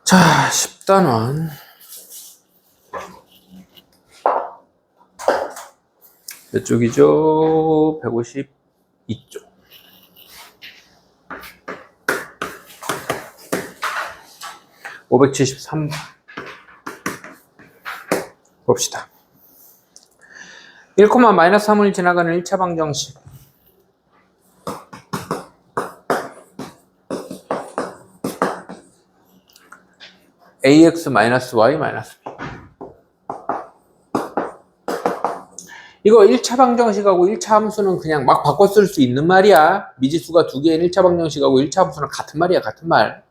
자, 10단원. 몇 쪽이죠? 152쪽. (573번) 봅시다. 1, -3을 지나가는 1차 방정식. ax -y -b. 이거 1차 방정식하고 1차 함수는 그냥 막 바꿔 쓸 수 있는 말이야. 미지수가 두 개인 1차 방정식하고 1차 함수는 같은 말이야, 같은 말.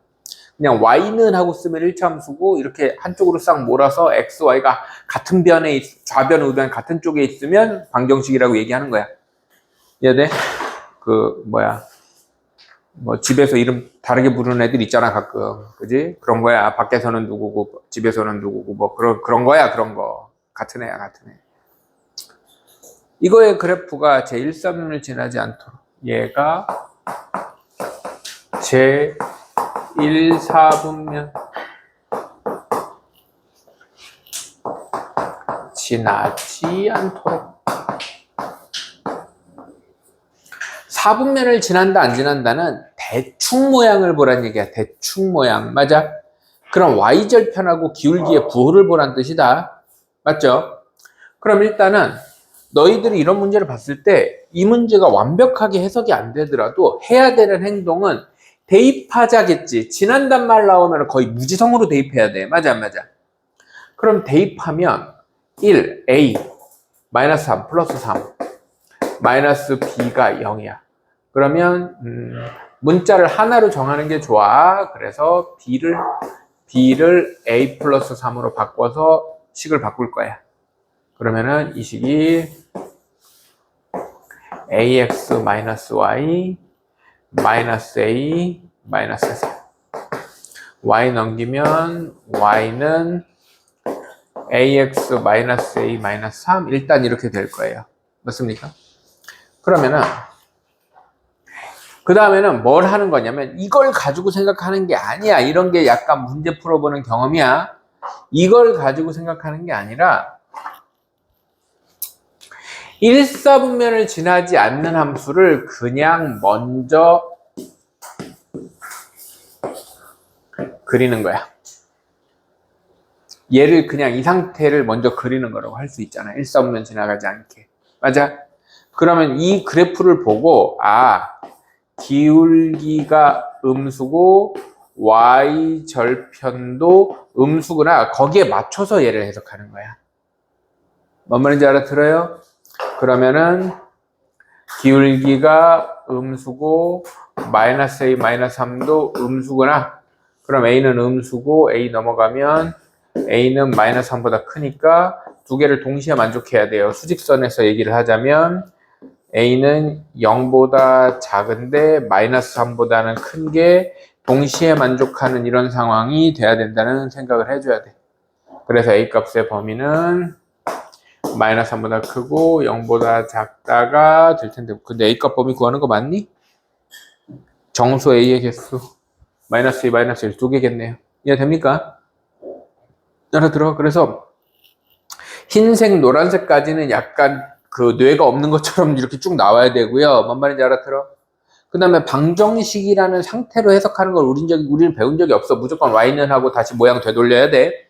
그냥 y는 하고 쓰면 1차 함수고, 이렇게 한쪽으로 싹 몰아서 x, y가 같은 변에, 좌변, 우변 같은 쪽에 있으면 방정식이라고 얘기하는 거야. 이해돼? 뭐 집에서 이름 다르게 부르는 애들 있잖아, 가끔. 그지? 그런 거야. 밖에서는 누구고 집에서는 누구고 뭐 그런 거야. 그런 거. 같은 애야, 같은 애. 이거의 그래프가 제1사분면을 지나지 않도록, 얘가 제1사분면 지나지 않도록. 사분면을 지난다 안 지난다는 대충 모양을 보란 얘기야. 대충 모양. 맞아? 그럼 y절편하고 기울기의 부호를 보란 뜻이다. 맞죠? 그럼 일단은 너희들이 이런 문제를 봤을 때 이 문제가 완벽하게 해석이 안 되더라도 해야 되는 행동은 대입하자겠지. 지난단 말 나오면 거의 무지성으로 대입해야 돼. 맞아, 안 맞아? 그럼 대입하면 1, a, -3, +3, -b가 0이야. 그러면 문자를 하나로 정하는 게 좋아. 그래서 b를 a +3으로 바꿔서 식을 바꿀 거야. 그러면은 이 식이 ax - y -a -3 y 넘기면 y는 ax - a -3 일단 이렇게 될 거예요. 맞습니까? 그러면은 그 다음에는 뭘 하는 거냐면 이걸 가지고 생각하는 게 아니야. 이런 게 약간 문제 풀어보는 경험이야. 이걸 가지고 생각하는 게 아니라 1사분면을 지나지 않는 함수를 그냥 먼저 그리는 거야. 얘를 그냥 이 상태를 먼저 그리는 거라고 할 수 있잖아. 1사분면 지나가지 않게. 맞아? 그러면 이 그래프를 보고 기울기가 음수고 y절편도 음수구나. 거기에 맞춰서 얘를 해석하는 거야. 뭔 말인지 알아들어요? 그러면은 기울기가 음수고 -a, -3도 음수구나. 그럼 a는 음수고 a 넘어가면 a는 -3보다 크니까 두 개를 동시에 만족해야 돼요. 수직선에서 얘기를 하자면 a는 0보다 작은데 -3보다는 큰 게 동시에 만족하는 이런 상황이 돼야 된다는 생각을 해줘야 돼. 그래서 a 값의 범위는 -3보다 크고 0보다 작다가 될 텐데, 근데 a 값 범위 구하는 거 맞니? 정수 a의 개수 -2, -1 두 개겠네요. 이해됩니까? 알아들어? 그래서 흰색, 노란색까지는 약간 그 뇌가 없는 것처럼 이렇게 쭉 나와야 되고요. 뭔 말인지 알아들어? 그 다음에 방정식이라는 상태로 해석하는 걸 우리는 배운 적이 없어. 무조건 y는 하고 다시 모양 되돌려야 돼.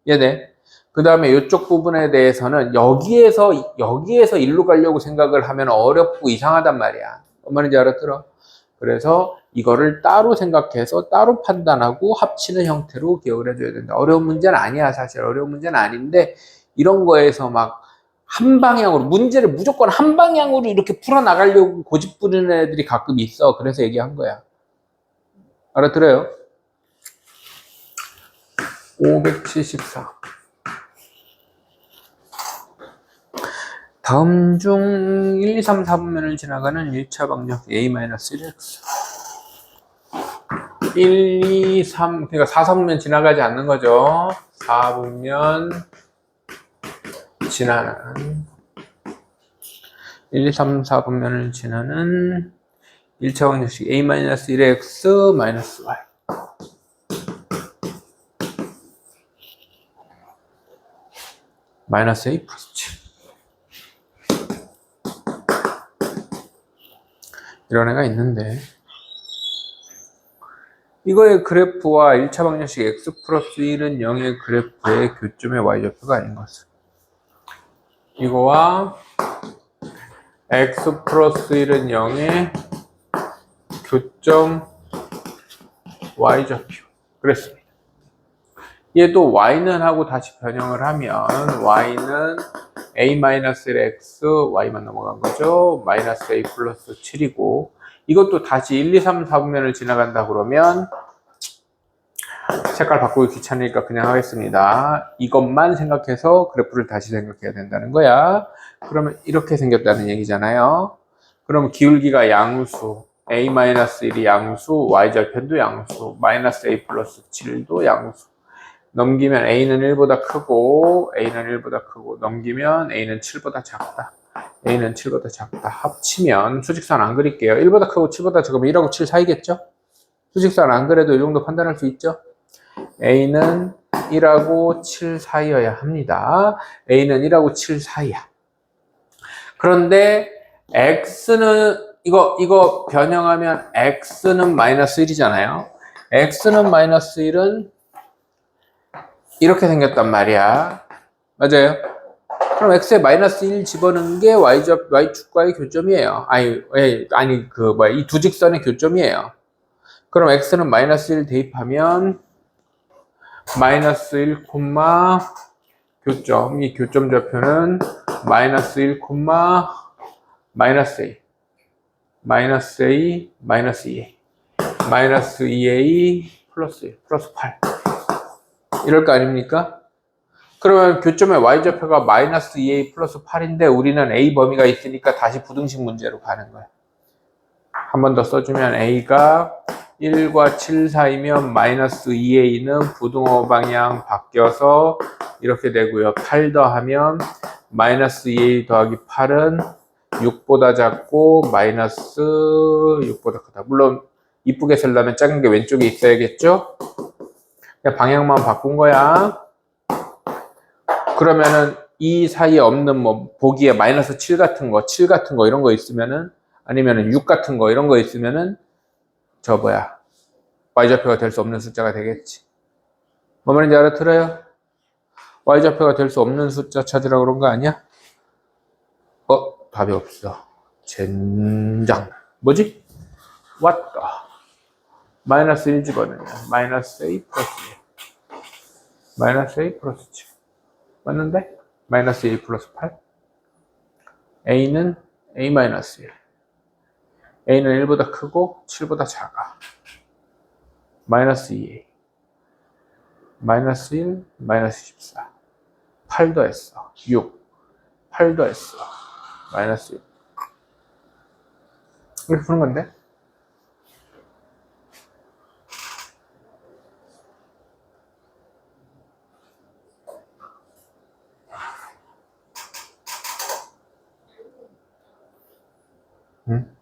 이해돼? 그 다음에 이쪽 부분에 대해서는 여기에서 일로 가려고 생각을 하면 어렵고 이상하단 말이야. 뭔 말인지 알아들어? 그래서 이거를 따로 생각해서 따로 판단하고 합치는 형태로 기억을 해줘야 된다. 어려운 문제는 아니야. 사실 어려운 문제는 아닌데 이런 거에서 막 한 방향으로 문제를 무조건 한 방향으로 이렇게 풀어나가려고 고집 부리는 애들이 가끔 있어. 그래서 얘기한 거야. 알아들어요? 574. 다음 중 1, 2, 3, 4분면을 지나가는 1차 방정 a-1x 1, 2, 3, 그러니까 4사분면 지나가지 않는 거죠. 4분면 지나는 1, 2, 3, 4분면을 지나는 1차 방정식 a-1x -y 마이너스 A 플러스 7. 이런 애가 있는데 이거의 그래프와 1차 방정식 x 플러스 1은 0의 그래프의 교점의 y좌표가 아닌 것을, 이거와 x 플러스 1은 0의 교점 y좌표 그랬습니다. 얘도 y는 하고 다시 변형을 하면 y는 a-1x y만 넘어간 거죠. 마이너스 a 플러스 7이고, 이것도 다시 1, 2, 3, 4분면을 지나간다 그러면 색깔 바꾸기 귀찮으니까 그냥 하겠습니다. 이것만 생각해서 그래프를 다시 생각해야 된다는 거야. 그러면 이렇게 생겼다는 얘기잖아요. 그럼 기울기가 양수, a-1이 양수, y절편도 양수, 마이너스 a 플러스 7도 양수. 넘기면 a는 1보다 크고 a는 1보다 크고, 넘기면 a는 7보다 작다. a는 7보다 작다. 합치면 수직선 안 그릴게요. 1보다 크고 7보다 작으면 1하고 7 사이겠죠? 수직선 안 그래도 이 정도 판단할 수 있죠? a는 1하고 7 사이여야 합니다. a는 1하고 7 사이야. 그런데 x는 이거 변형하면 x는 마이너스 1이잖아요. x는 마이너스 1은 이렇게 생겼단 말이야. 맞아요? 그럼 x에 마이너스 1 집어넣은 게 y축과의 교점이에요. 이 두 직선의 교점이에요. 그럼 x는 마이너스 1 대입하면 마이너스 1, 교점. 이 교점 좌표는 마이너스 1, 마이너스 a, 마이너스 a, 마이너스 2a, 마이너스 2a, 플러스 1, 플러스 8. 이럴 거 아닙니까? 그러면 교점의 y좌표가 마이너스 2a 플러스 8인데 우리는 a 범위가 있으니까 다시 부등식 문제로 가는 거야. 한 번 더 써주면 a가 1과 7 사이면 마이너스 2a는 부등호 방향 바뀌어서 이렇게 되고요. 8 더하면 마이너스 2a 더하기 8은 6보다 작고 마이너스 6보다 크다. 물론 이쁘게 쓰려면 작은 게 왼쪽에 있어야겠죠? 그냥 방향만 바꾼 거야. 그러면은 이 사이에 없는 보기에 마이너스 7 같은 거, 7 같은 거 이런 거 있으면은, 아니면은 6 같은 거 이런 거 있으면은 y좌표가 될 수 없는 숫자가 되겠지. 뭐 말인지 알아들어요? y좌표가 될 수 없는 숫자 찾으라고 그런 거 아니야? 답이 없어. 젠장. 뭐지? 왔다. 마이너스 1 집어넣으면 마이너스 a 플러스 1. 마이너스 a 플러스 7. 맞는데? 마이너스 1 플러스 8. a는 a 마이너스 1. a는 1보다 크고 7보다 작아. 마이너스 2a. 마이너스 1, 마이너스 14. 8 더했어. 6. 8 더했어. 마이너스 1. 이렇게 푸는 건데? 응?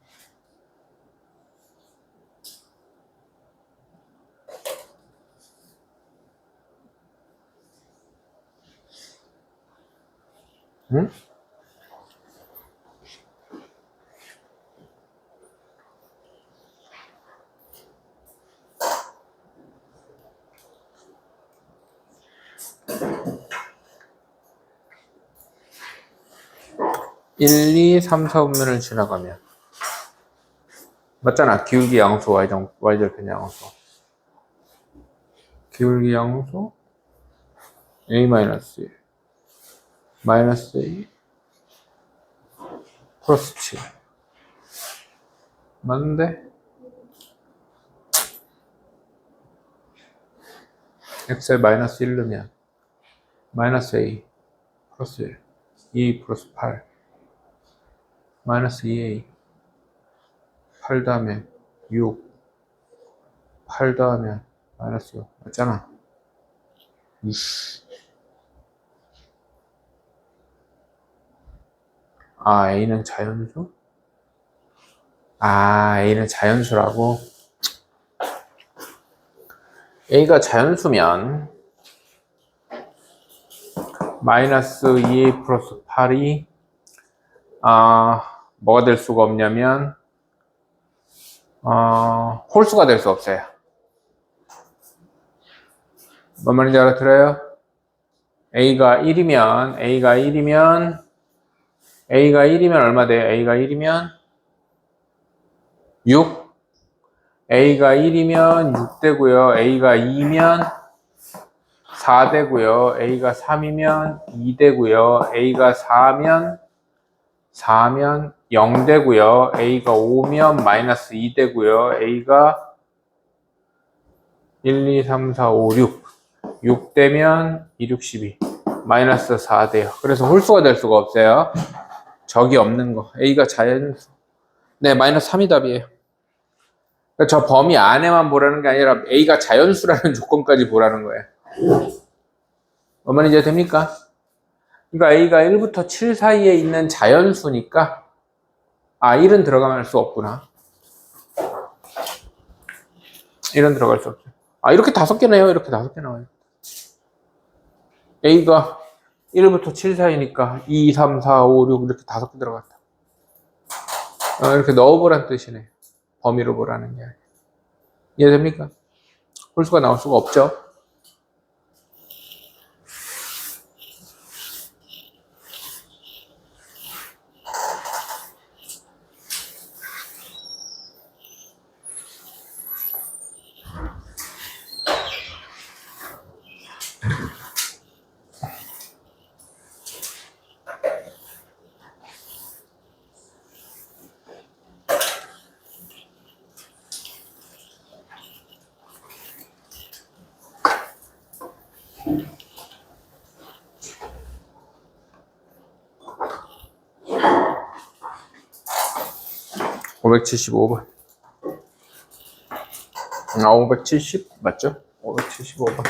응? 일, 2, 3, 4분면을 지나가면 맞잖아. 기울기 양수, y절편 양수. 기울기 양수 a-1 마이너스 a 플러스 7. 맞는데? x에 마이너스 1 넣으면 마이너스 a 플러스 1, 2 플러스 8 마이너스 2a 8 더하면 6 8 더하면 마이너스 6 맞잖아. 이씨. a는 자연수? a는 자연수라고? a가 자연수면 마이너스 2a 플러스 8이 뭐가 될 수가 없냐면 홀수가 될 수 없어요. 뭔 말인지 알아들어요? A가 1이면 얼마 돼요? A가 1이면 6. A가 1이면 6 되고요. A가 2면 4 되고요. A가 3이면 2 되고요. A가 4면 0 되고요. A가 5면 마이너스 2 되고요. A가 1, 2, 3, 4, 5, 6 되면 2, 6, 12 마이너스 4 돼요. 그래서 홀수가 될 수가 없어요. 적이 없는 거. A가 자연수. 네, 마이너스 3이 답이에요. 그러니까 저 범위 안에만 보라는 게 아니라 A가 자연수라는 조건까지 보라는 거예요. 어머니 이제 됩니까? 그러니까 A가 1부터 7 사이에 있는 자연수니까 1은 들어갈 수 없구나. 1은 들어갈 수 없죠. 이렇게 5개네요. 이렇게 5개 나와요. A가 1부터 7 사이니까 2, 3, 4, 5, 6 이렇게 5개 들어갔다. 이렇게 넣어보란 뜻이네. 범위로 보라는 게 아니에요. 이해됩니까? 홀수가 나올 수가 없죠. (575번) 570 맞죠? 575번.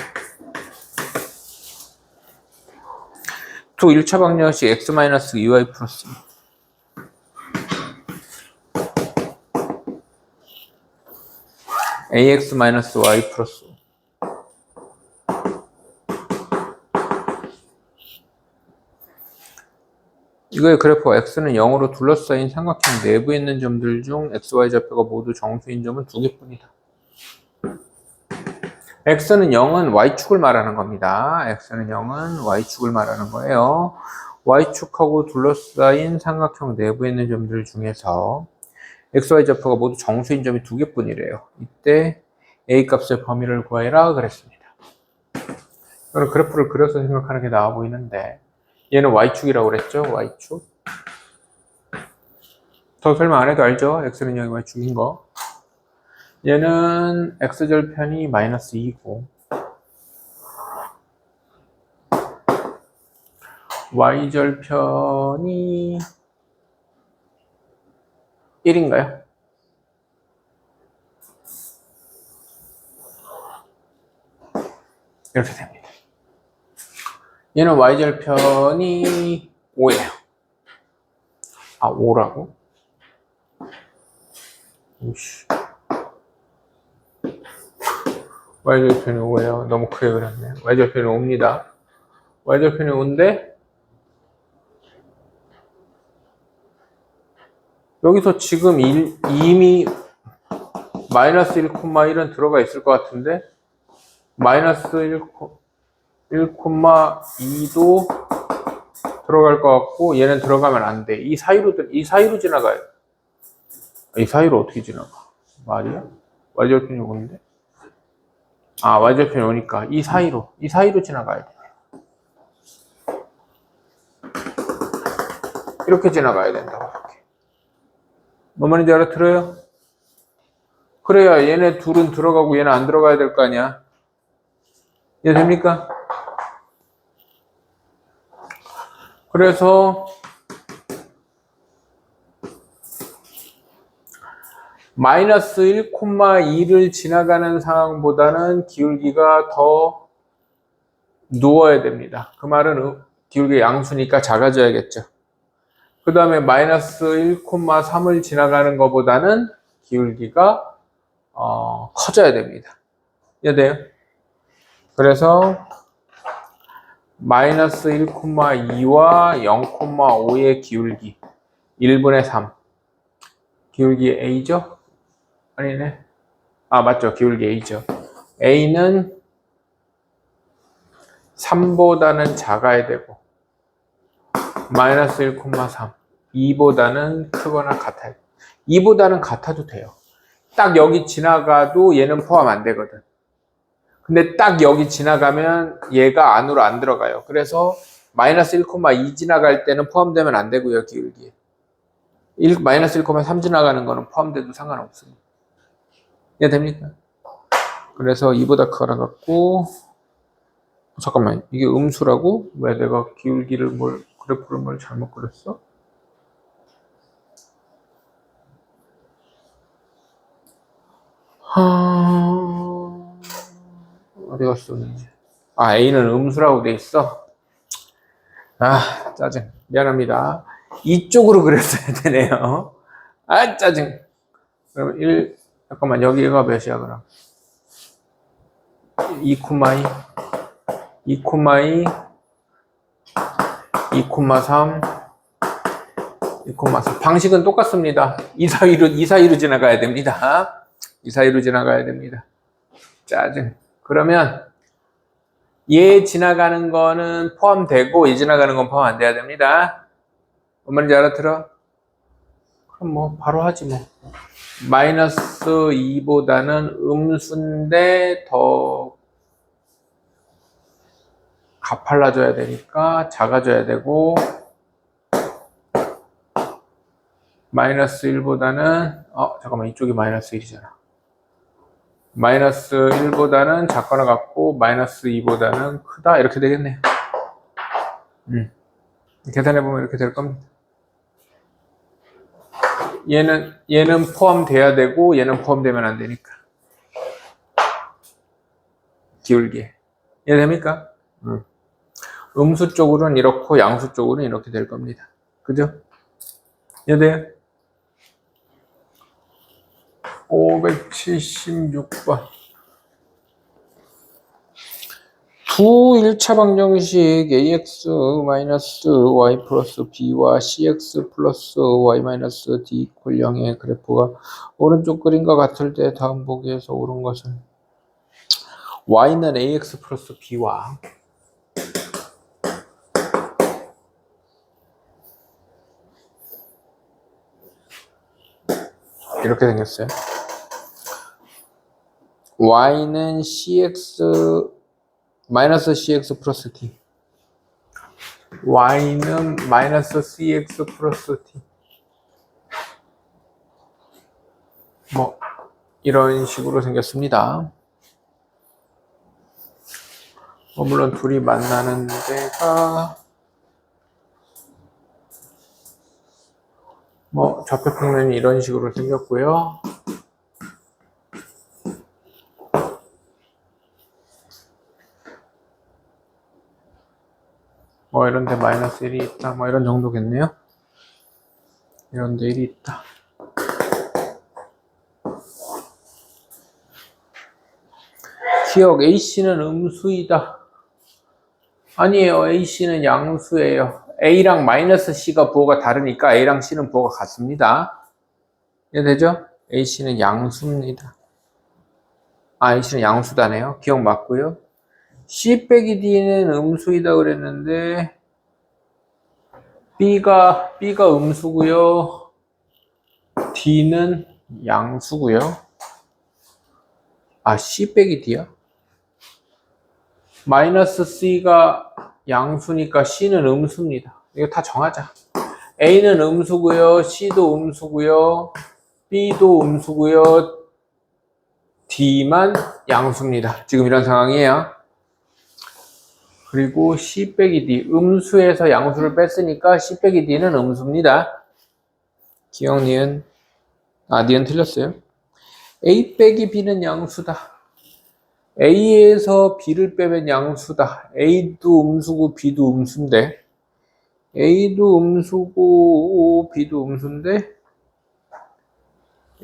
두 1차 방정식 x-2y 플러스 ax-y 플러스 이거의 그래프가 x는 0으로 둘러싸인 삼각형 내부에 있는 점들 중 xy 좌표가 모두 정수인 점은 2개뿐이다. x는 0은 y축을 말하는 겁니다. x는 0은 y축을 말하는 거예요. y축하고 둘러싸인 삼각형 내부에 있는 점들 중에서 xy 좌표가 모두 정수인 점이 2개뿐이래요. 이때 a 값의 범위를 구해라 그랬습니다. 그럼 그래프를 그려서 생각하는 게 나아 보이는데 얘는 y축이라고 그랬죠? y축. 더 설명 안 해도 알죠? x는 0이 y축인 거. 얘는 x절편이 마이너스 2고 y절편이 1인가요? 이렇게 됩니다. 얘는 y절편이 5예요. 5라고? 오씨. y절편이 5예요. 너무 크게 그렸네요. y절편이 5입니다. y절편이 5인데 여기서 지금 이미 마이너스 1,1은 들어가 있을 것 같은데 마이너스 1,2도 들어갈 것 같고 얘는 들어가면 안 돼. 이 사이로 지나가요. 이 사이로 어떻게 지나가? 말이야? y절편이 5인데? y절편이 5니까 이 사이로 지나가야 돼. 이렇게 지나가야 된다고. 이렇게. 뭔 말인지 알아들어요? 그래야 얘네 둘은 들어가고 얘는 안 들어가야 될 거 아니야. 이해됩니까? 그래서 마이너스 1,2를 지나가는 상황보다는 기울기가 더 누워야 됩니다. 그 말은 기울기 양수니까 작아져야겠죠. 그 다음에 마이너스 1,3을 지나가는 것보다는 기울기가 커져야 됩니다. 이해돼요? 그래서 마이너스 1,2와 0,5의 기울기 1분의 3 기울기 A죠? 아니네. 아 맞죠. 기울기 A죠. A는 3보다는 작아야 되고 마이너스 1,3 2보다는 크거나 같아요. 2보다는 같아도 돼요. 딱 여기 지나가도 얘는 포함 안 되거든. 근데 딱 여기 지나가면 얘가 안으로 안 들어가요. 그래서 마이너스 1,2 지나갈 때는 포함되면 안 되고요. 기울기에. 마이너스 1,3 지나가는 거는 포함돼도 상관없습니다. 이해됩니까? 그래서 2보다 크거나 같고 잠깐만 이게 음수라고? 왜 내가 기울기를 그래프를 잘못 그렸어? 어디 갔어? 아 A는 음수라고 돼 있어? 아 짜증 미안합니다. 이쪽으로 그렸어야 되네요. 아 짜증. 그럼 잠깐만 여기가 몇이야 그럼? 2,2 2,2 2,3 2,4 방식은 똑같습니다. 2 사이로 지나가야 됩니다. 2 사이로 지나가야 됩니다. 짜증. 그러면 얘 지나가는 거는 포함되고 얘 지나가는 건 포함 안 돼야 됩니다. 뭔 말인지 알아들어? 그럼 뭐 바로 하지 뭐. 마이너스 2보다는 음수인데 더 가팔라져야 되니까 작아져야 되고 마이너스 1보다는 잠깐만 이쪽이 마이너스 1이잖아. 마이너스 1보다는 작거나 같고 마이너스 2보다는 크다 이렇게 되겠네요. 계산해보면 이렇게 될 겁니다. 얘는 포함돼야 되고 얘는 포함되면 안 되니까 기울기에 이해됩니까? 음수 쪽으로는 이렇고 양수 쪽으로는 이렇게 될 겁니다. 그죠? 이해돼요? 576번 두 1차 방정식 ax-y 플러스 b와 cx 플러스 y 마이너스 d 이퀄 0의 그래프가 오른쪽 그림과 같을 때 다음 보기에서 옳은 것은 y는 ax 플러스 b와 이렇게 생겼어요. y는 마이너스 cx 플러스 t y는 마이너스 cx 플러스 t 뭐 이런 식으로 생겼습니다. 물론 둘이 만나는 데가 좌표평면이 이런 식으로 생겼고요. 이런 데 마이너스 1이 있다. 이런 정도겠네요. 이런 데 1이 있다. 기억 AC는 음수이다. 아니에요. AC는 양수예요. A랑 마이너스 C가 부호가 다르니까 A랑 C는 부호가 같습니다. 이해되죠? AC는 양수입니다. AC는 양수다네요. 기억 맞고요. C 빼기 D는 음수이다 그랬는데 B가 음수고요. D는 양수고요. C 빼기 D야? 마이너스 C가 양수니까 C는 음수입니다. 이거 다 정하자. A는 음수고요. C도 음수고요. B도 음수고요. D만 양수입니다. 지금 이런 상황이에요. 그리고 C 빼기 D. 음수에서 양수를 뺐으니까 C 빼기 D는 음수입니다. 기억 니은. 니은 틀렸어요. A 빼기 B는 양수다. A에서 B를 빼면 양수다. A도 음수고 B도 음수인데 A도 음수고 B도 음수인데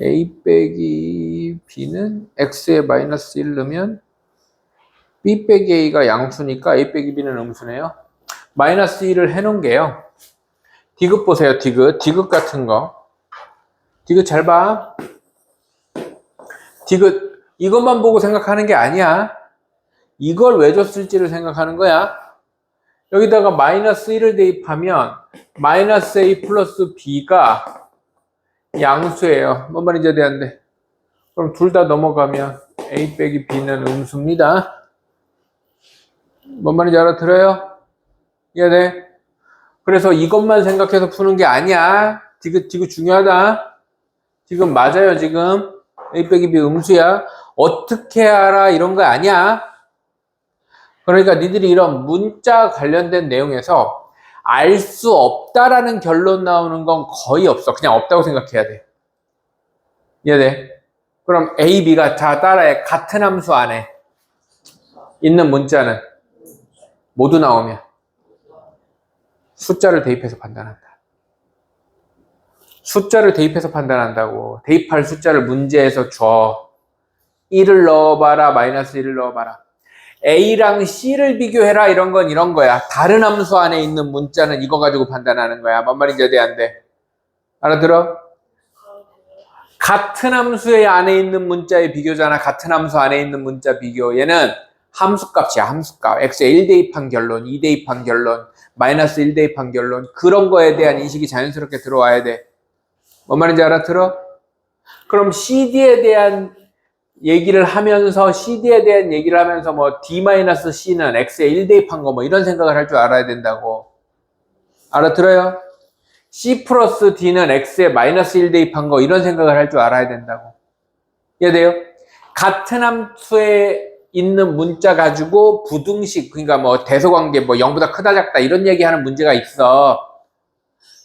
A 빼기 B는 X에 마이너스 1 넣으면 B 빼기 A가 양수니까 A 빼기 B는 음수네요. 마이너스 1을 해놓은 게요. 디귿 보세요, 디귿. 디귿 같은 거. 디귿 잘 봐. 디귿, 이것만 보고 생각하는 게 아니야. 이걸 왜 줬을지를 생각하는 거야. 여기다가 마이너스 1을 대입하면 마이너스 A 플러스 B가 양수예요. 뭔 말인지 이해되는데. 그럼 둘 다 넘어가면 A 빼기 B는 음수입니다. 뭔 말인지 알아들어요? 이해돼? 그래서 이것만 생각해서 푸는 게 아니야. 디귿 중요하다. 지금 맞아요, 지금. A 빼기 B 음수야. 어떻게 알아? 이런 거 아니야. 그러니까 니들이 이런 문자 관련된 내용에서 알 수 없다라는 결론 나오는 건 거의 없어. 그냥 없다고 생각해야 돼. 이해돼? 그럼 A, B가 다 따라해. 같은 함수 안에 있는 문자는 모두 나오면 숫자를 대입해서 판단한다. 숫자를 대입해서 판단한다고. 대입할 숫자를 문제에서 줘. 1을 넣어봐라, 마이너스 1을 넣어봐라. A랑 C를 비교해라, 이런 건 이런 거야. 다른 함수 안에 있는 문자는 이거 가지고 판단하는 거야. 뭔 말인지 이해 안 돼? 알아들어? 같은 함수의 안에 있는 문자의 비교잖아. 같은 함수 안에 있는 문자 비교. 얘는 함수값이야, 함수값. x에 1 대입한 결론, 2 대입한 결론, 마이너스 1 대입한 결론. 그런 거에 대한 인식이 자연스럽게 들어와야 돼. 뭔 말인지 알아들어? 그럼 CD에 대한 얘기를 하면서 CD에 대한 얘기를 하면서 뭐 D-C는 X에 1 대입한 거 뭐 이런 생각을 할 줄 알아야 된다고. 알아들어요? C 플러스 D는 X에 마이너스 1 대입한 거 이런 생각을 할 줄 알아야 된다고. 이해돼요? 같은 함수에 있는 문자 가지고 부등식, 그러니까 뭐 대소관계 뭐 0보다 크다 작다 이런 얘기하는 문제가 있어.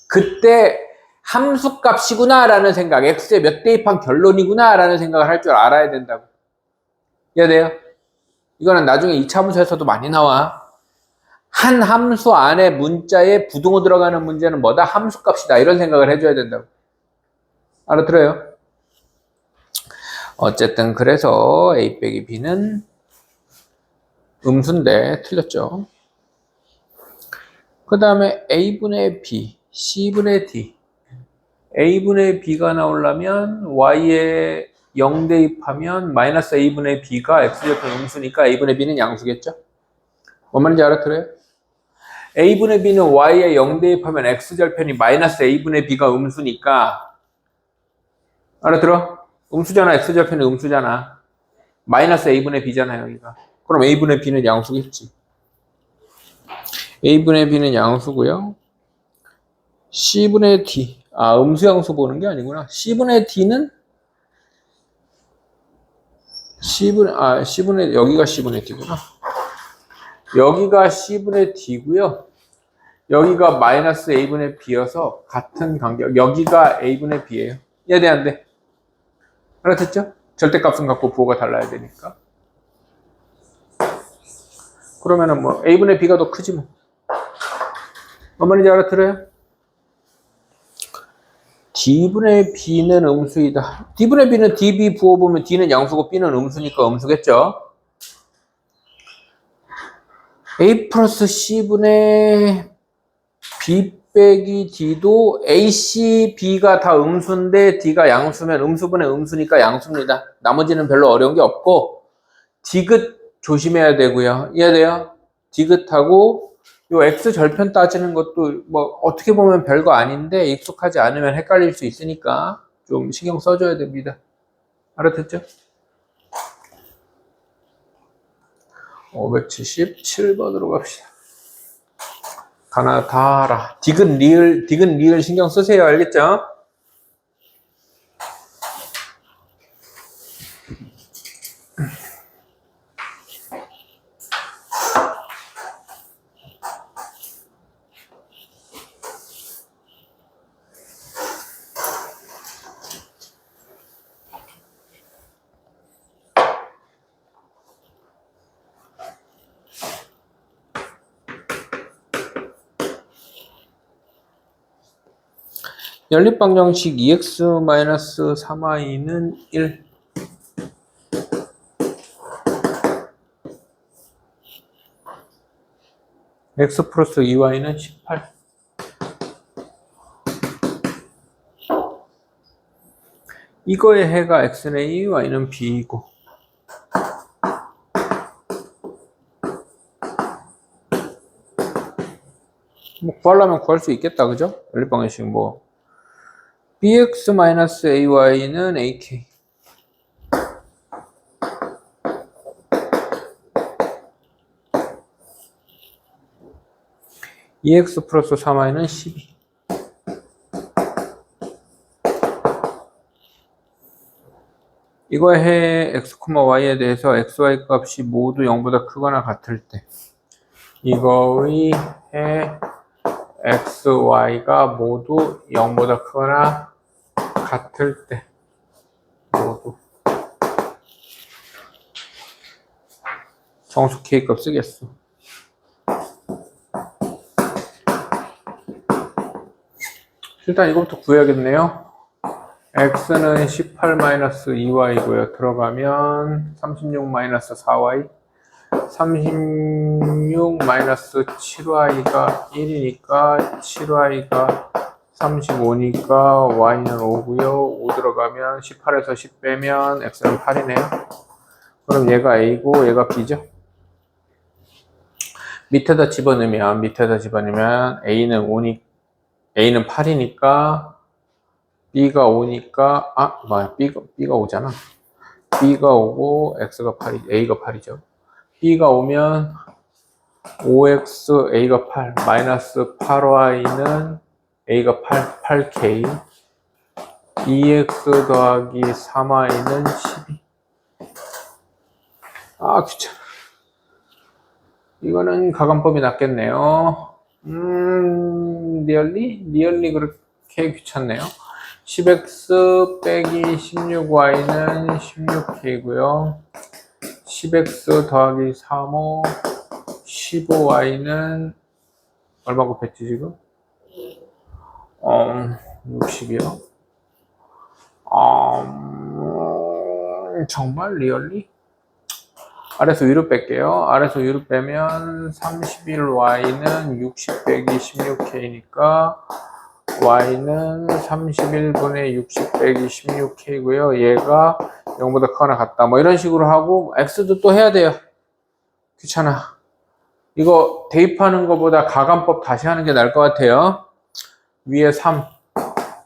그때 함수값이구나 라는 생각, X에 몇 대입한 결론이구나 라는 생각을 할 줄 알아야 된다고. 이해돼요? 이거는 나중에 2차 함수에서도 많이 나와. 한 함수 안에 문자에 부등호 들어가는 문제는 뭐다? 함수값이다. 이런 생각을 해줘야 된다고. 알아들어요? 어쨌든 그래서 A 빼기 B는 음수인데 틀렸죠. 그 다음에 A분의 B, C분의 D. A분의 B가 나오려면 Y에 0 대입하면 마이너스 A분의 B가 X절편 음수니까 A분의 B는 양수겠죠? 뭔 말인지 알아들어요? A분의 B는 Y에 0 대입하면 X절편이 마이너스 A분의 B가 음수니까 알아들어? 음수잖아. X절편이 음수잖아. 마이너스 A분의 B잖아요, 여기가. 그럼 A분의 B는 양수겠지. A분의 B는 양수고요. C분의 D. 아, 음수양수 보는 게 아니구나. C분의 D는 여기가 C분의 D구나. 여기가 C분의 D고요. 여기가 마이너스 A분의 B여서 같은 간격. 여기가 A분의 B예요. 이해돼 안 돼? 알아듣죠? 절대값은 갖고 부호가 달라야 되니까. 그러면은 뭐 A분의 B가 더 크지 뭐. 뭔 말인지 알아들어요? D분의 B는 음수이다. D분의 B는 DB 부호 보면 D는 양수고 B는 음수니까 음수겠죠? A 플러스 C분의 B 빼기 D도 AC, B가 다 음수인데 D가 양수면 음수분의 음수니까 양수입니다. 나머지는 별로 어려운 게 없고 디귿 조심해야 되고요. 이해돼요? 디귿하고 요 X 절편 따지는 것도 뭐 어떻게 보면 별거 아닌데 익숙하지 않으면 헷갈릴 수 있으니까 좀 신경 써줘야 됩니다. 알아듣죠? 577번으로 갑시다. 가나 다 알아. 디귿 리을 신경 쓰세요. 알겠죠? 연립방정식 2x-3y는 1. x 플러스 2y는 18. 이거의 해가 x는 a, y는 b이고 뭐 구하려면 구할 수 있겠다, 그죠? 연립방정식 뭐 bx-ay는 ak. EX 플러스 3y는 12. 이거의 해 x, y에 대해서 x, y 값이 모두 0보다 크거나 같을 때 이거의 해 x, y가 모두 0보다 크거나 같을 때 모두 정수 k값 쓰겠어. 일단 이거부터 구해야겠네요. x는 18-2y고요. 들어가면 36-4y 36-7y가 1이니까 7y가 35니까 y는 5고요. 5 들어가면 18에서 10 빼면 x는 8이네요. 그럼 얘가 a고 얘가 b죠. 밑에다 집어넣으면 a는 8이니까 b가 5니까 b가 오잖아. b가 오고 x가 8이 a가 8이죠. b가 오면 5x a가 8 마이너스 8y는 a가 8k 2x 더하기 3y는 12. 아 귀찮아. 이거는 가감법이 낫겠네요. 리얼리 그렇게 귀찮네요. 10x 빼기 16y는 16k고요. 10x 더하기 3호 15y는 얼마 곱했지 지금? 60이요. 정말 리얼리? 아래서 위로 뺄게요. 아래서 위로 빼면 31y는 60 빼기 16k니까 y는 31분의 60 빼기 16k고요. 얘가 0보다 크거나 같다. 뭐 이런 식으로 하고 x도 또 해야 돼요. 귀찮아. 이거 대입하는 것보다 가감법 다시 하는 게 나을 것 같아요. 위에 3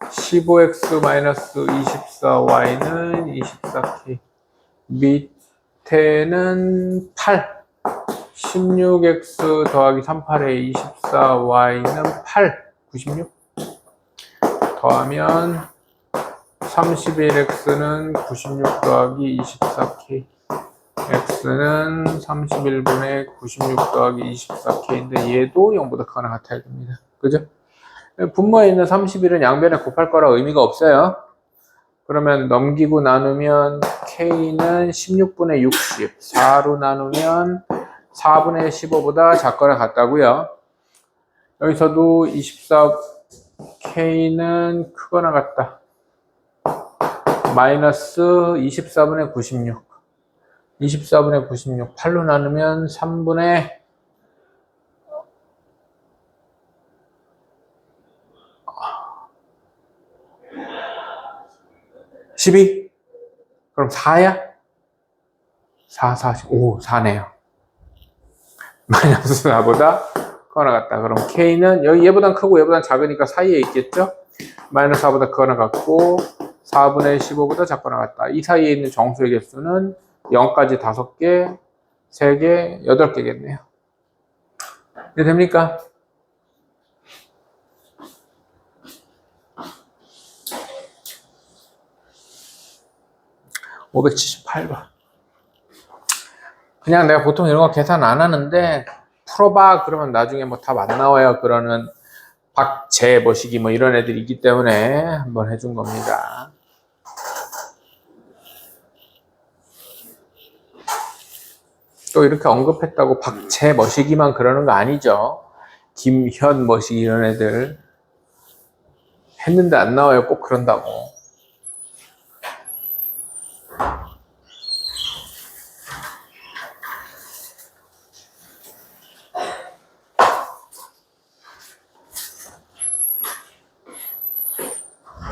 15x-24y는 24k 밑에는 8 16x 더하기 38에 24y는 8 96 더하면 31x는 96 더하기 24k x는 31분의 96 더하기 24k인데 얘도 0보다 크거나 같아야 됩니다. 그죠? 분모에 있는 31은 양변에 곱할 거라 의미가 없어요. 그러면 넘기고 나누면 k는 16분의 60 4로 나누면 4분의 15보다 작거나 같다고요. 여기서도 24k는 크거나 같다. 마이너스 24분의 96 24분의 96 8로 나누면 3분의 12? 그럼 4야? 4, 45, 4네요. 마이너스 4보다 크거나 같다. 그럼 K는 여기 얘보단 크고 얘보단 작으니까 사이에 있겠죠? 마이너스 4보다 크거나 같고 4분의 15보다 작거나 같다. 이 사이에 있는 정수의 개수는 0까지 5개, 3개, 8개겠네요. 이해 됩니까? (578번) 그냥 내가 보통 이런 거 계산 안 하는데 풀어봐 그러면 나중에 뭐 답 안 나와요 그러는 박재 머시기 뭐 이런 애들이 있기 때문에 한번 해준 겁니다. 또 이렇게 언급했다고 박재 머시기만 그러는 거 아니죠. 김현 머시기 이런 애들 했는데 안 나와요 꼭 그런다고.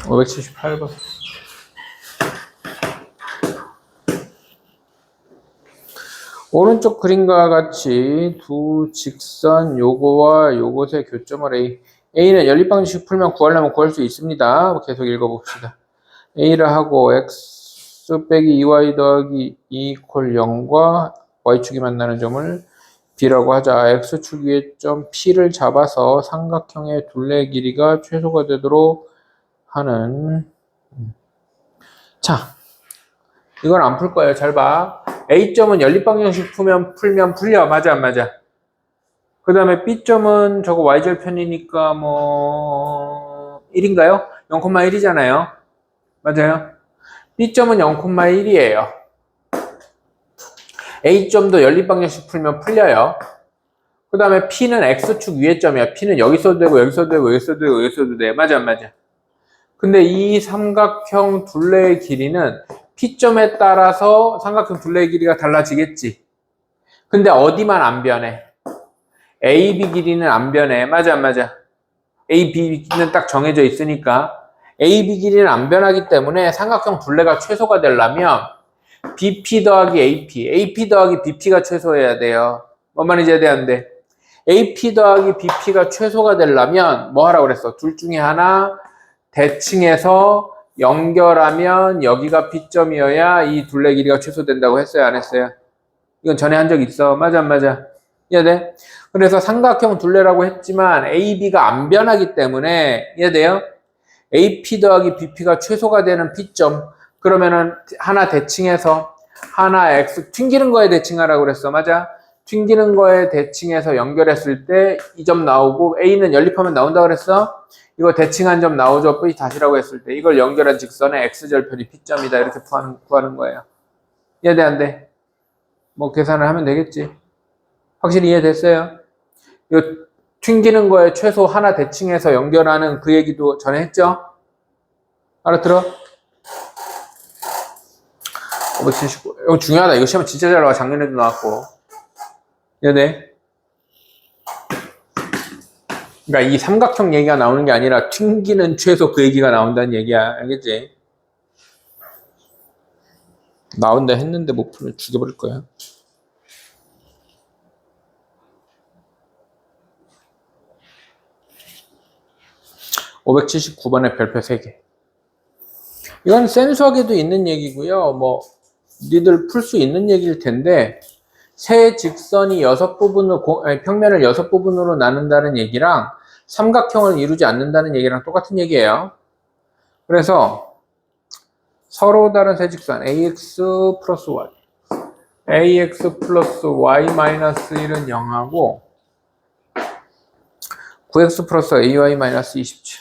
578번. 오른쪽 그림과 같이 두 직선 요거와 요것의 교점을 A는 연립방정식 풀면 구하려면 구할 수 있습니다. 계속 읽어봅시다. A를 하고 X 빼기 2Y 더하기 2 이퀄 0과 Y축이 만나는 점을 B라고 하자. X축 위의 점 P를 잡아서 삼각형의 둘레 길이가 최소가 되도록 하는. 자, 이건 안 풀 거예요. 잘 봐. A점은 연립방정식 풀면 풀려. 맞아, 안 맞아? 그 다음에 B점은 저거 Y절편이니까 뭐 1인가요? 0,1이잖아요. 맞아요? B점은 0,1이에요. A점도 연립방정식 풀면 풀려요. 그 다음에 P는 X축 위의 점이야. P는 여기서도 되고 여기서도 되고 여기서도 되고 여기서도 돼. 맞아, 안 맞아? 근데 이 삼각형 둘레의 길이는 P점에 따라서 삼각형 둘레의 길이가 달라지겠지. 근데 어디만 안 변해? AB 길이는 안 변해. 맞아, 안 맞아? AB는 딱 정해져 있으니까 AB 길이는 안 변하기 때문에 삼각형 둘레가 최소가 되려면 BP 더하기 AP, AP 더하기 BP가 최소해야 돼요. 뭔 말인지 해야 되는데 AP 더하기 BP가 최소가 되려면 뭐 하라고 그랬어? 둘 중에 하나 대칭해서 연결하면 여기가 P점이어야 이 둘레 길이가 최소된다고 했어요? 안 했어요? 이건 전에 한 적 있어. 맞아, 안 맞아? 이해돼? 그래서 삼각형 둘레라고 했지만 AB가 안 변하기 때문에 이해돼요? AP 더하기 BP가 최소가 되는 P점. 그러면은 하나 대칭해서 하나 X 튕기는 거에 대칭하라고 그랬어. 맞아? 튕기는 거에 대칭해서 연결했을 때 이 점 나오고 A는 연립하면 나온다 그랬어? 이거 대칭한 점 나오죠? B 다시라고 했을 때 이걸 연결한 직선의 X절편이 P점이다. 이렇게 구하는 거예요. 이해돼? 안 돼? 뭐 계산을 하면 되겠지. 확실히 이해됐어요? 이거 튕기는 거에 최소 하나 대칭해서 연결하는 그 얘기도 전에 했죠? 알아들어? 579. 이거 중요하다. 이거 시험 진짜 잘 나와. 작년에도 나왔고. 이해돼? 그러니까 이 삼각형 얘기가 나오는 게 아니라 튕기는 최소 그 얘기가 나온다는 얘기야. 알겠지? 나온다 했는데 못 풀면 죽여버릴 거야. (579번에) 별표 3개. 이건 센수학에도 있는 얘기고요. 뭐 니들 풀 수 있는 얘기일 텐데 세 직선이 평면을 6부분으로 나눈다는 얘기랑 삼각형을 이루지 않는다는 얘기랑 똑같은 얘기예요. 그래서 서로 다른 세 직선 AX 플러스 Y, AX 플러스 Y 마이너스 1은 0하고 9X 플러스 AY 마이너스 27,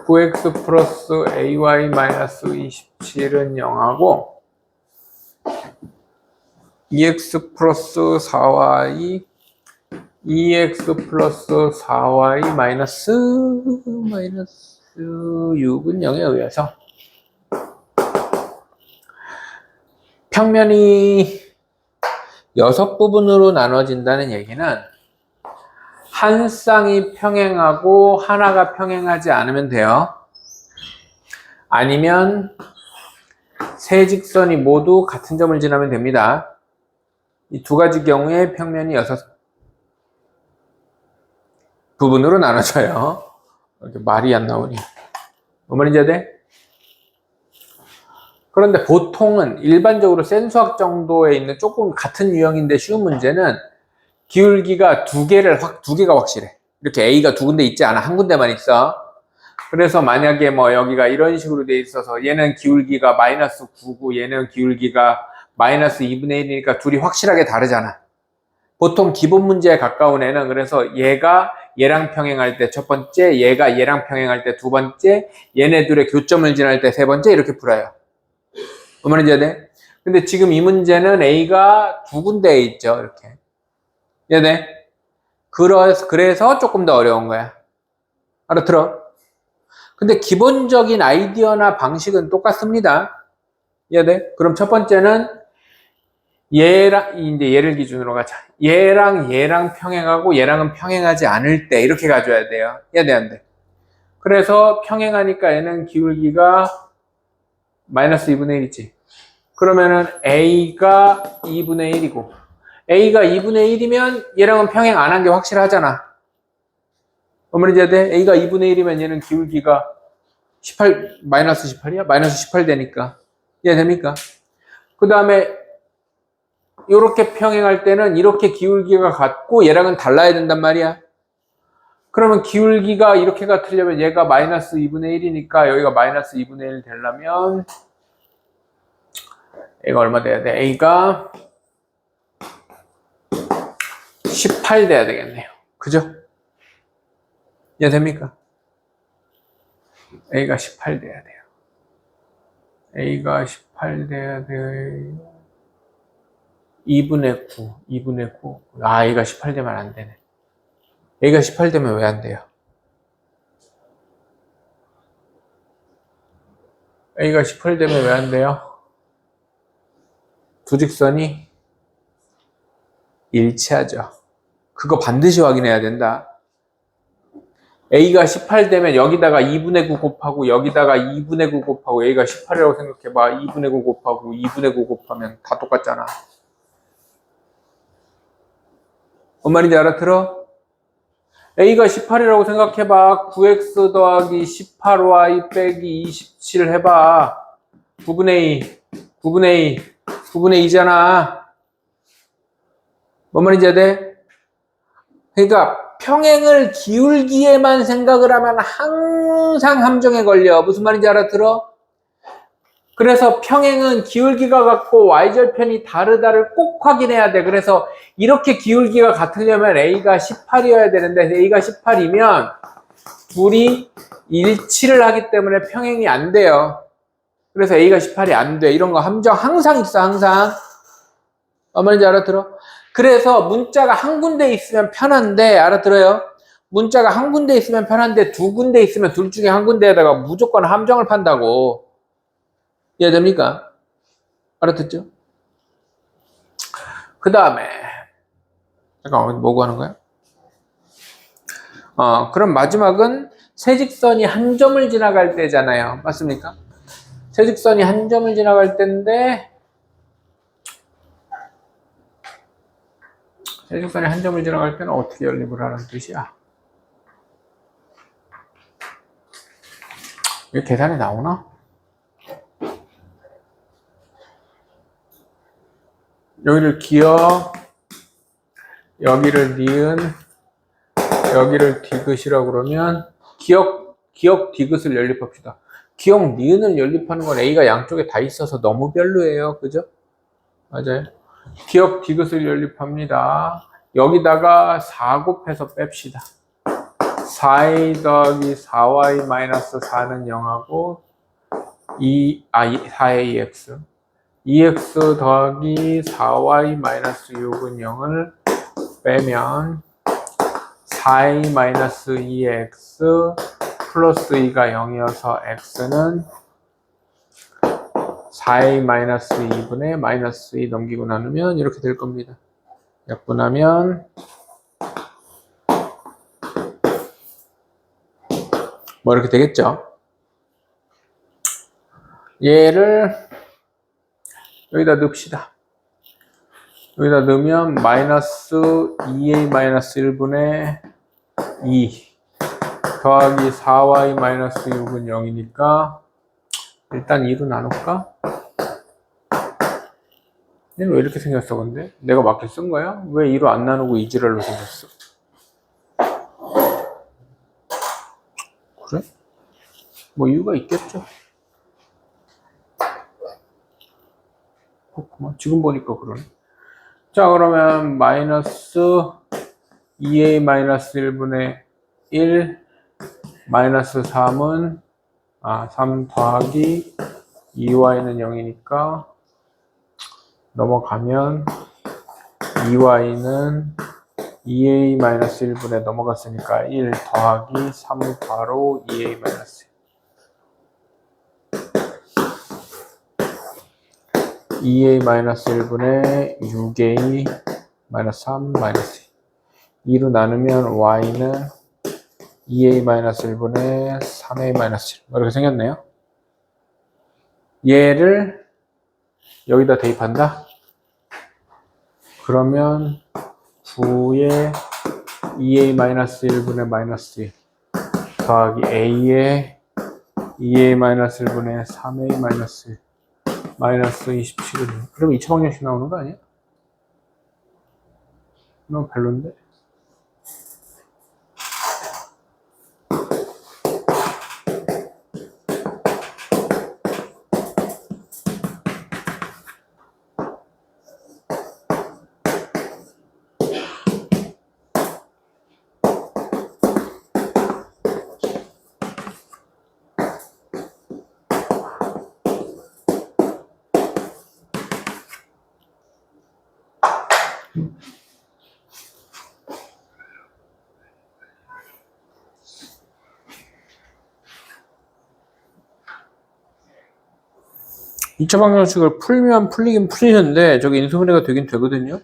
9X 플러스 AY 마이너스 27은 0하고 2X 플러스 4Y, 2X 플러스 4Y 마이너스 6은 0에 의해서 평면이 6부분으로 나눠진다는 얘기는 한 쌍이 평행하고 하나가 평행하지 않으면 돼요. 아니면 세 직선이 모두 같은 점을 지나면 됩니다. 이 두 가지 경우에 평면이 6부분으로 나눠져요. 이렇게 말이 안 나오니. 뭔 말인지 돼? 그런데 보통은 일반적으로 센수학 정도에 있는 조금 같은 유형인데 쉬운 문제는 기울기가 두 개가 확실해. 이렇게 A가 두 군데 있지 않아. 한 군데만 있어. 그래서 만약에 뭐 여기가 이런 식으로 돼 있어서 얘는 기울기가 마이너스 9고 얘는 기울기가 마이너스 2분의 1이니까 둘이 확실하게 다르잖아. 보통 기본 문제에 가까운 애는 그래서 얘가 얘랑 평행할 때 첫 번째, 얘가 얘랑 평행할 때 두 번째, 얘네 둘의 교점을 지날 때 세 번째 이렇게 풀어요. 뭔 말인지 이해돼? 근데 지금 이 문제는 A가 두 군데에 있죠. 이렇게. 이해돼? 그래서 조금 더 어려운 거야. 알아들어? 근데 기본적인 아이디어나 방식은 똑같습니다. 이해돼? 그럼 첫 번째는 얘랑, 이제 얘를 기준으로 가자. 얘랑 평행하고 얘랑은 평행하지 않을 때 이렇게 가져야 돼요. 이해돼? 안 돼? 그래서 평행하니까 얘는 기울기가 마이너스 2분의 1이지. 그러면은 A가 2분의 1이고 A가 2분의 1이면 얘랑은 평행 안 한 게 확실하잖아. 뭔 말인지 돼? A가 2분의 1이면 얘는 기울기가 18, 마이너스 18이야? 마이너스 18 되니까. 이해됩니까? 그 다음에 이렇게 평행할 때는 이렇게 기울기가 같고 얘랑은 달라야 된단 말이야. 그러면 기울기가 이렇게가 틀리면 얘가 마이너스 2분의 1이니까 여기가 마이너스 2분의 1 되려면 A가 얼마 돼야 돼? A가 18 돼야 되겠네요. 그죠? 이해됩니까? A가 18 돼야 돼요. A가 18 돼야 돼요. 2분의 9, 2분의 9. 아, A가 18 되면 안 되네. A가 18 되면 왜 안 돼요? A가 18 되면 왜 안 돼요? 두 직선이 일치하죠. 그거 반드시 확인해야 된다. A가 18 되면 여기다가 2분의 9 곱하고 여기다가 2분의 9 곱하고 A가 18이라고 생각해봐. 2분의 9 곱하고 2분의 9 곱하면 다 똑같잖아. 뭔 말인지 알아들어? A가 18이라고 생각해봐. 9x 더하기 18y 빼기 27 해봐. 9분의 2, 9분의 2, 9분의 2잖아. 뭔 말인지 돼? 그러니까 평행을 기울기에만 생각을 하면 항상 함정에 걸려. 무슨 말인지 알아들어? 그래서 평행은 기울기가 같고 y절편이 다르다를 꼭 확인해야 돼. 그래서 이렇게 기울기가 같으려면 A가 18이어야 되는데 A가 18이면 둘이 일치를 하기 때문에 평행이 안 돼요. 그래서 A가 18이 안 돼. 이런 거 함정 항상 있어, 항상. 말인지 알아들어? 그래서 문자가 한 군데 있으면 편한데, 알아들어요? 문자가 한 군데 있으면 편한데 두 군데 있으면 둘 중에 한 군데에다가 무조건 함정을 판다고. 이해됩니까? 알아듣죠? 그 다음에 잠깐만, 뭐 하는 거야? 그럼 마지막은 세직선이 한 점을 지나갈 때잖아요. 맞습니까? 세직선이 한 점을 지나갈 때인데 세직선이 한 점을 지나갈 때는 어떻게 연립을 하라는 뜻이야? 이게 계산이 나오나? 여기를 기억, 여기를 니은, 여기를 디귿이라고 그러면 기억 디귿을 연립합시다. 기억 니은을 연립하는 건 A가 양쪽에 다 있어서 너무 별로예요. 그죠? 맞아요. 기억 디귿을 연립합니다. 여기다가 4 곱해서 뺍시다. 4a 더하기 4y 마이너스 4는 0하고 4ax 2x 더하기 4y 마이너스 6은 0을 빼면 4a 마이너스 2x 플러스 2가 0이어서 x는 4a 마이너스 2분의 마이너스 2 넘기고 나누면 이렇게 될 겁니다. 약분하면 뭐 이렇게 되겠죠. 얘를 여기다 넣읍시다. 여기다 넣으면 마이너스 2a 마이너스 1분의 2 더하기 4y 마이너스 6은 0이니까 일단 2로 나눌까? 얘는 왜 이렇게 생겼어 근데? 내가 맞게 쓴 거야? 왜 2로 안 나누고 2지랄로 생겼어? 그래? 뭐 이유가 있겠죠. 그렇구만. 지금 보니까 그러네. 자, 그러면 마이너스 2a 마이너스 1분의 1 마이너스 3은 3 더하기 2y는 0이니까 넘어가면 2y는 2a 마이너스 1분에 넘어갔으니까 1 더하기 3 바로 2a 마이너스 2a 마이너스 1분의 6a 마이너스 3 마이너스 2로 나누면 y는 2a-1분의 3a-1 이렇게 생겼네요. 얘를 여기다 대입한다? 그러면 9에 2a-1분의 마이너스 1 더하기 a에 2a-1분의 3a 마이너스 1 마이너스 27은 그럼 2차 방정식 나오는 거 아니야? 너무 별론데? 이차 방정식을 풀면 풀리긴 풀리는데 저기 인수분해가 되긴 되거든요.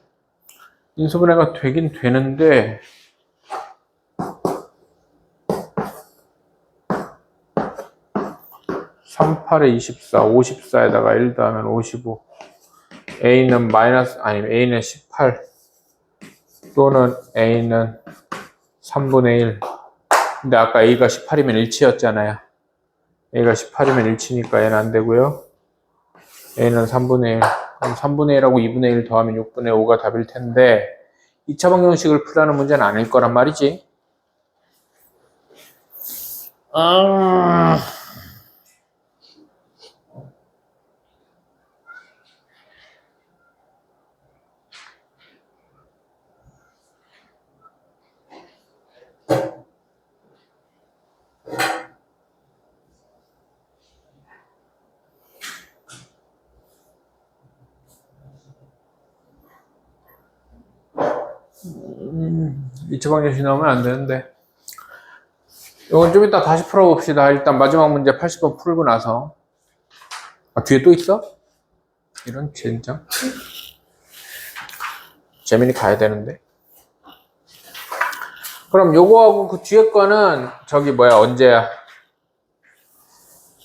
인수분해가 되긴 되는데 38에 24, 54에다가 1 더하면 55 A는 A는 18 또는 A는 3분의 1 근데 아까 A가 18이면 일치였잖아요. A가 18이면 일치니까 얘는 안 되고요. A는 3분의 1 그럼 3분의 1하고 2분의 1 더하면 6분의 5가 답일 텐데 2차 방정식을 풀라는 문제는 아닐 거란 말이지. 2차 방정식 나오면 안 되는데 이건 좀 이따 다시 풀어봅시다. 일단 마지막 문제 80번 풀고 나서 뒤에 또 있어? 이런 젠장 재민이 가야 되는데 그럼 요거하고 그 뒤에 거는 저기 뭐야 언제야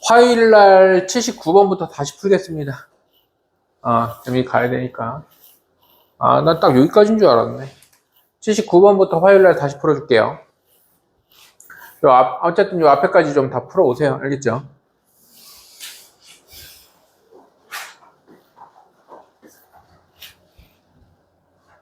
화요일날 79번부터 다시 풀겠습니다. 재민이 가야 되니까 나 딱 여기까지인 줄 알았네. 79번부터 화요일날 다시 풀어줄게요. 어쨌든 요 앞에까지 좀 다 풀어오세요. 알겠죠?